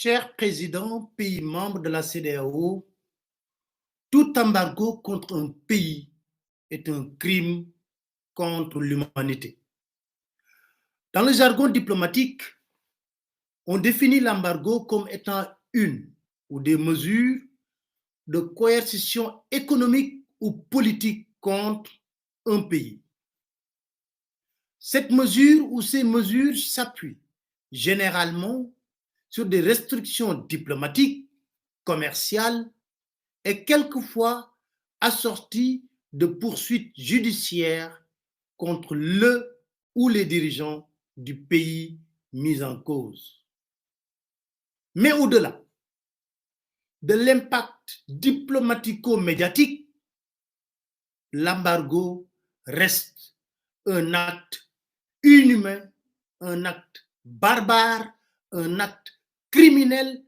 Cher président, pays membre de la CEDEAO, tout embargo contre un pays est un crime contre l'humanité. Dans le jargon diplomatique, on définit l'embargo comme étant une ou des mesures de coercition économique ou politique contre un pays. Cette mesure ou ces mesures s'appuient généralement sur des restrictions diplomatiques, commerciales et quelquefois assorties de poursuites judiciaires contre le ou les dirigeants du pays mis en cause. Mais au-delà de l'impact diplomatico-médiatique, l'embargo reste un acte inhumain, un acte barbare, un acte criminel,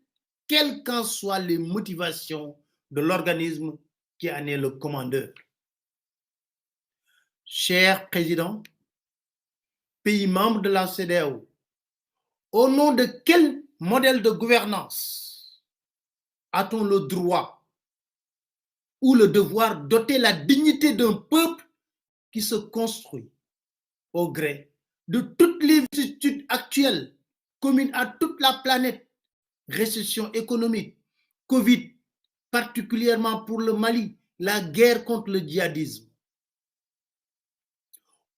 quelles qu'en soient les motivations de l'organisme qui en est le commandeur. Cher président, pays membre de la CEDEAO, au nom de quel modèle de gouvernance a-t-on le droit ou le devoir d'ôter la dignité d'un peuple qui se construit au gré de toutes les vicissitudes actuelles communes à toute la planète, récession économique, Covid, particulièrement pour le Mali, la guerre contre le djihadisme.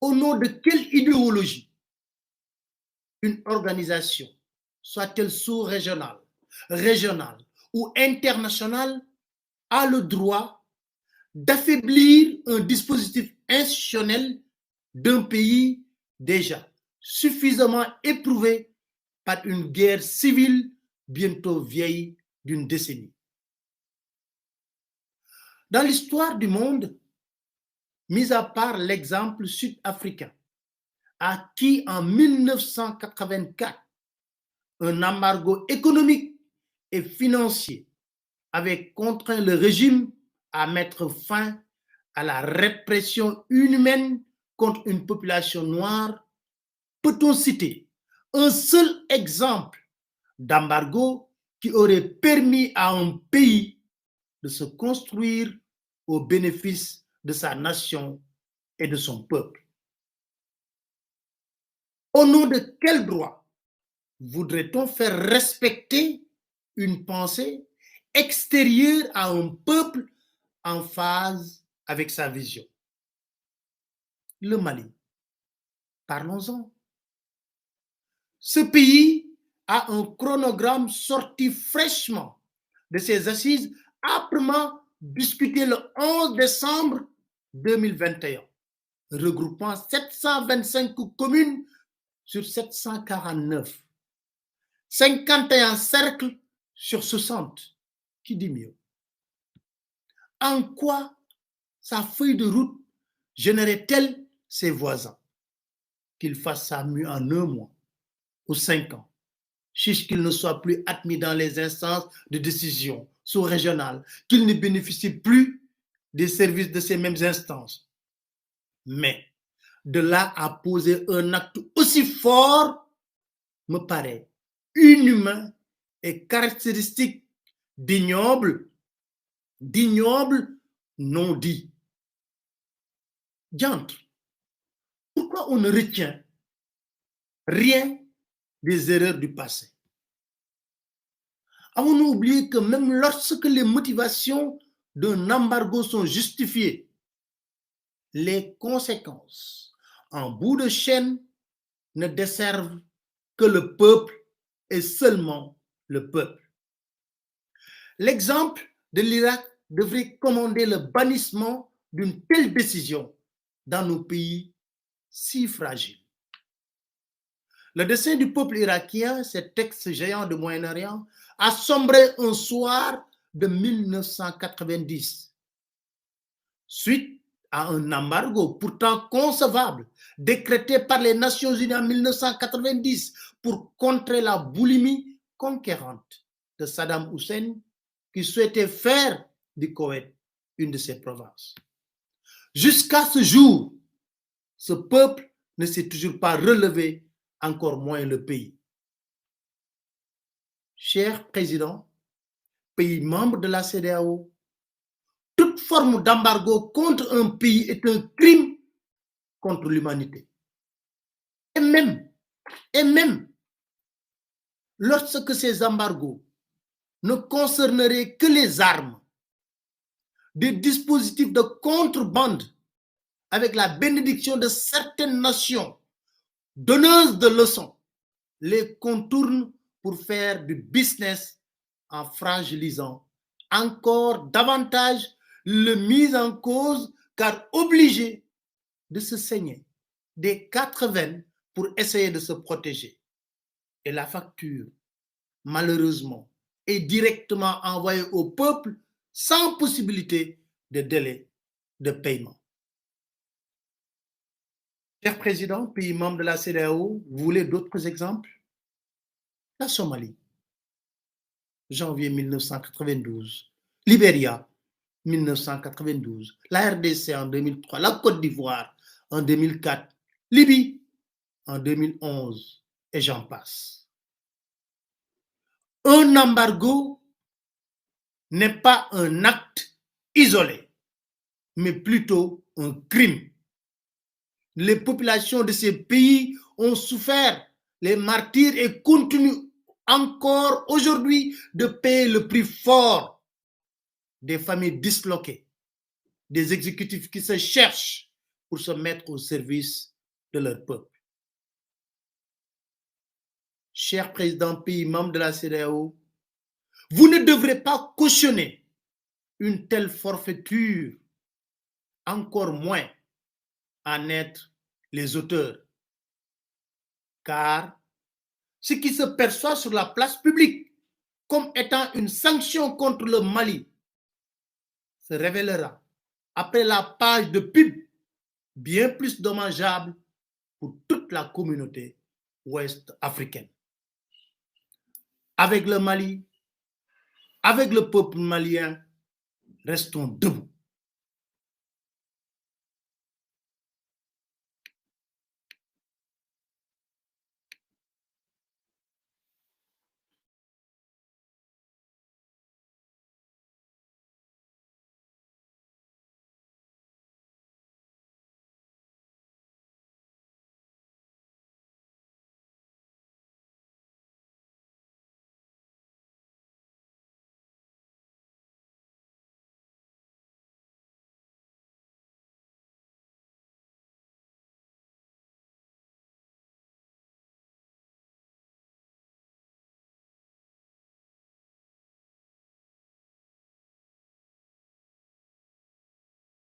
Au nom de quelle idéologie une organisation, soit-elle sous-régionale, régionale ou internationale, a le droit d'affaiblir un dispositif institutionnel d'un pays déjà suffisamment éprouvé par une guerre civile bientôt vieille d'une décennie. Dans l'histoire du monde, mis à part l'exemple sud-africain, à qui en 1984, un embargo économique et financier avait contraint le régime à mettre fin à la répression inhumaine contre une population noire, peut-on citer un seul exemple d'embargo qui aurait permis à un pays de se construire au bénéfice de sa nation et de son peuple? Au nom de quel droit voudrait-on faire respecter une pensée extérieure à un peuple en phase avec sa vision? Le Mali, parlons-en. Ce pays a un chronogramme sorti fraîchement de ses assises, âprement discuté le 11 décembre 2021, regroupant 725 communes sur 749, 51 cercles sur 60. Qui dit mieux? En quoi sa feuille de route gênerait-elle ses voisins? Qu'il fasse ça mieux en 1 mois ou 5 ans, chiche qu'il ne soit plus admis dans les instances de décision sous-régionales, qu'il ne bénéficie plus des services de ces mêmes instances. Mais de là à poser un acte aussi fort me paraît inhumain et caractéristique d'ignoble non dit. Diantre, pourquoi on ne retient rien des erreurs du passé? Avons-nous oublié que même lorsque les motivations d'un embargo sont justifiées, les conséquences en bout de chaîne ne desservent que le peuple et seulement le peuple? L'exemple de l'Irak devrait commander le bannissement d'une telle décision dans nos pays si fragiles. Le destin du peuple irakien, cet ex-géant du Moyen-Orient, a sombré un soir de 1990, suite à un embargo pourtant concevable, décrété par les Nations Unies en 1990 pour contrer la boulimie conquérante de Saddam Hussein, qui souhaitait faire du Koweït une de ses provinces. Jusqu'à ce jour, ce peuple ne s'est toujours pas relevé, encore moins le pays. Cher Président, pays membre de la CEDEAO, toute forme d'embargo contre un pays est un crime contre l'humanité. Et même, lorsque ces embargos ne concerneraient que les armes, des dispositifs de contrebande avec la bénédiction de certaines nations donneuses de leçons, les contournent pour faire du business en fragilisant encore davantage le mise en cause, car obligé de se saigner des 4 veines pour essayer de se protéger. Et la facture, malheureusement, est directement envoyée au peuple sans possibilité de délai de paiement. Cher Président, pays membre de la CEDEAO, vous voulez d'autres exemples? La Somalie, janvier 1992. Libéria, 1992. La RDC en 2003. La Côte d'Ivoire en 2004. Libye en 2011. Et j'en passe. Un embargo n'est pas un acte isolé, mais plutôt un crime. Les populations de ces pays ont souffert les martyrs et continuent encore aujourd'hui de payer le prix fort. Des familles disloquées, des exécutifs qui se cherchent pour se mettre au service de leur peuple. Cher président pays membre de la CEDEAO, vous ne devrez pas cautionner une telle forfaiture, encore moins en être les auteurs. Car ce qui se perçoit sur la place publique comme étant une sanction contre le Mali se révélera après la page de pub bien plus dommageable pour toute la communauté ouest africaine. Avec le Mali, avec le peuple malien, restons debout.